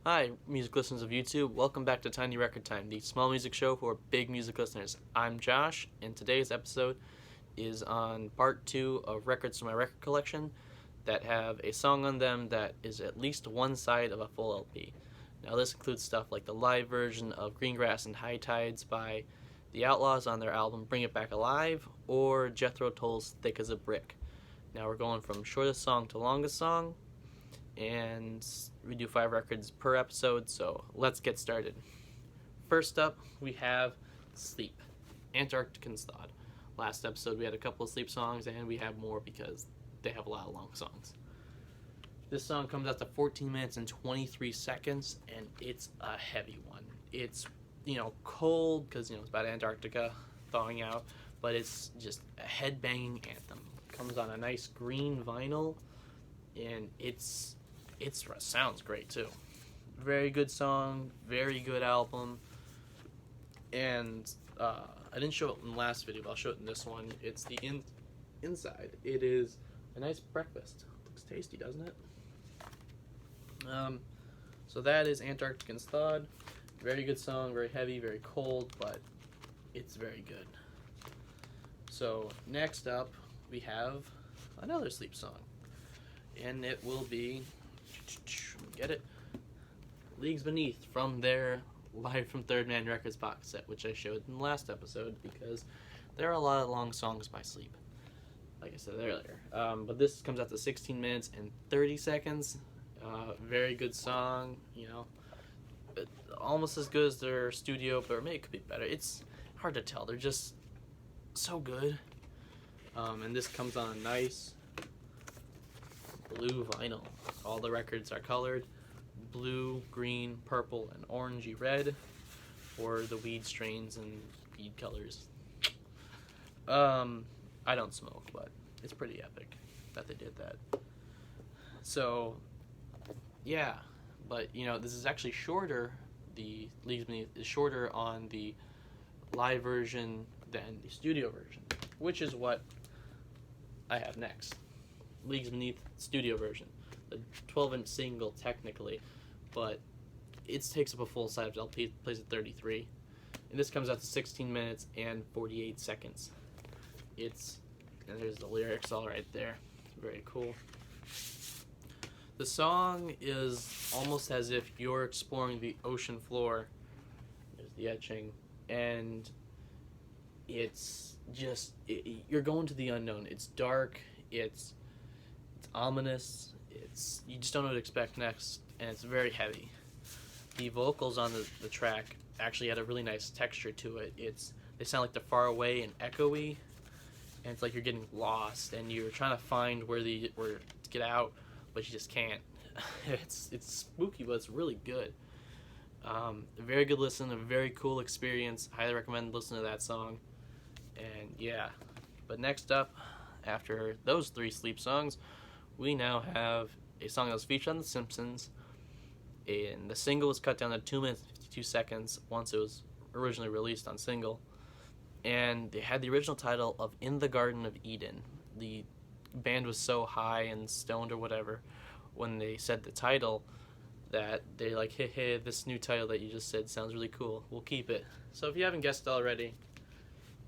Hi, music listeners of YouTube. Welcome back to Tiny Record Time, the small music show for big music listeners. I'm Josh, and today's episode is on part 2 of records from my record collection that have a song on them that is at least one side of a full LP. Now, this includes stuff like the live version of Greengrass and High Tides by The Outlaws on their album Bring It Back Alive, or Jethro Tull's Thick as a Brick. Now, we're going from shortest song to longest song, and we do 5 records per episode, so let's get started. First up, we have Sleep, Antarctican's Thought. Last episode we had a couple of Sleep songs, and we have more because they have a lot of long songs. This song comes out to 14 minutes and 23 seconds, and it's a heavy one. It's, cold, because, it's about Antarctica thawing out, but it's just a head-banging anthem. It comes on a nice green vinyl, and it sounds great too. Very good song, very good album, and I didn't show it in the last video, but I'll show it in this one. It's the inside. It is a nice breakfast. Looks tasty, doesn't it? So that is Antarctican's Thawed. Very good song, very heavy, very cold, but it's very good. So next up, we have another Sleep song, and it will be, get it, Leagues Beneath, from their Live from Third Man Records box set, which I showed in the last episode because there are a lot of long songs by Sleep, like I said earlier. But this comes out to 16 minutes and 30 seconds. Very good song, almost as good as their studio, but maybe it could be better. It's hard to tell. They're just so good. And this comes on a nice blue vinyl. All the records are colored blue, green, purple, and orangey red for the weed strains and weed colors. I don't smoke, but it's pretty epic that they did that. So, yeah, but this is actually shorter. The Leagues Beneath is shorter on the live version than the studio version, which is what I have next. Leagues Beneath studio version, the 12-inch single technically, but it takes up a full size LP. It plays at 33, and this comes out to 16 minutes and 48 seconds. And there's the lyrics all right there. Very cool. The song is almost as if you're exploring the ocean floor. There's the etching, and it's just you're going to the unknown. It's dark. It's ominous. You just don't know what to expect next, and it's very heavy. The vocals on the track actually had a really nice texture to it. They sound like they're far away and echoey, and it's like you're getting lost and you're trying to find where to get out, but you just can't. It's spooky, but it's really good. A very good listen, a very cool experience. Highly recommend listening to that song. And yeah, but next up, after those 3 Sleep songs, we now have a song that was featured on The Simpsons, and the single was cut down to 2 minutes and 52 seconds once it was originally released on single, and they had the original title of In the Garden of Eden. The band was so high and stoned or whatever when they said the title that they're like, hey, this new title that you just said sounds really cool, we'll keep it. So if you haven't guessed already,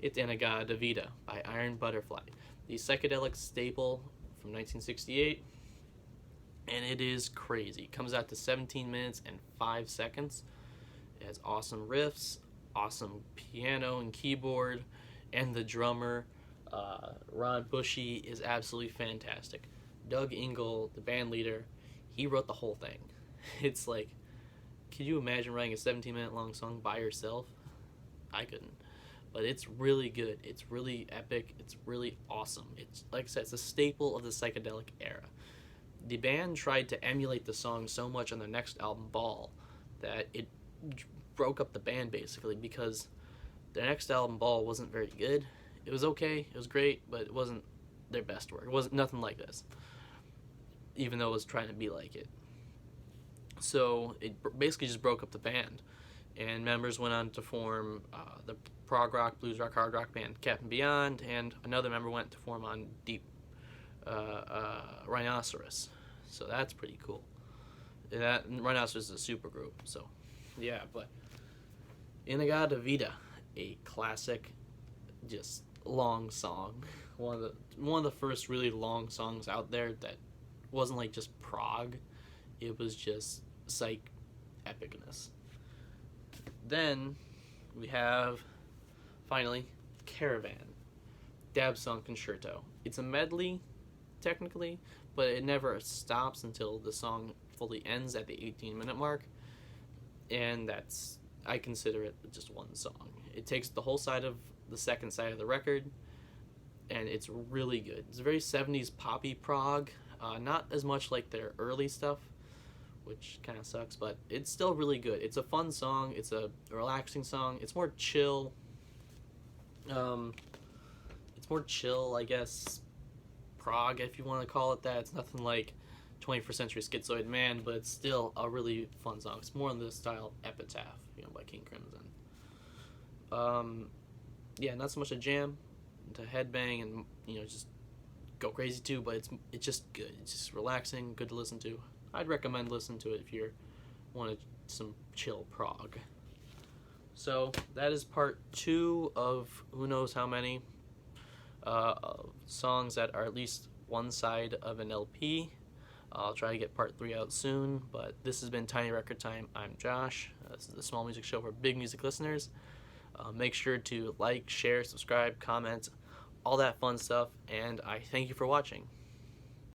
it's In-A-Gadda-Da-Vida by Iron Butterfly, the psychedelic staple from 1968, and it is crazy. It comes out to 17 minutes and 5 seconds. It has awesome riffs, awesome piano and keyboard, and the drummer, Ron Bushy, is absolutely fantastic. Doug Ingle, the band leader, he wrote the whole thing. It's like, could you imagine writing a 17-minute long song by yourself? I couldn't. But it's really good. It's really epic. It's really awesome. It's, like I said, it's a staple of the psychedelic era. The band tried to emulate the song so much on their next album, Ball, that it broke up the band basically, because their next album, Ball, wasn't very good. It was okay. It was great, but it wasn't their best work. It wasn't nothing like this, even though it was trying to be like it. So it basically just broke up the band, and members went on to form the prog rock, blues rock, hard rock band Captain Beyond, and another member went to form on Deep Rhinoceros. So that's pretty cool. That right now it's just a super group. So, yeah, but Inagata Vida, a classic, just long song. One of the first really long songs out there that wasn't like just prog. It was just psych epicness. Then we have finally Caravan, Dab Song Concerto. It's a medley technically, but it never stops until the song fully ends at the 18-minute mark, and that's, I consider it just one song. It takes the whole side of the second side of the record, and it's really good. It's very 70s poppy prog, not as much like their early stuff, which kind of sucks, but it's still really good. It's a fun song. It's a relaxing song. It's more chill. It's more chill, I guess, prog, if you want to call it that. It's nothing like 21st Century Schizoid Man, but it's still a really fun song. It's more in the style Epitaph, by King Crimson. Yeah, not so much a jam, to headbang and just go crazy too, but it's just good. It's just relaxing, good to listen to. I'd recommend listening to it if you wanted some chill prog. So that is part 2 of who knows how many songs that are at least one side of an LP. I'll try to get part 3 out soon, but this has been Tiny Record Time. I'm Josh. This is the small music show for big music listeners. Make sure to like, share, subscribe, comment, all that fun stuff, and I thank you for watching.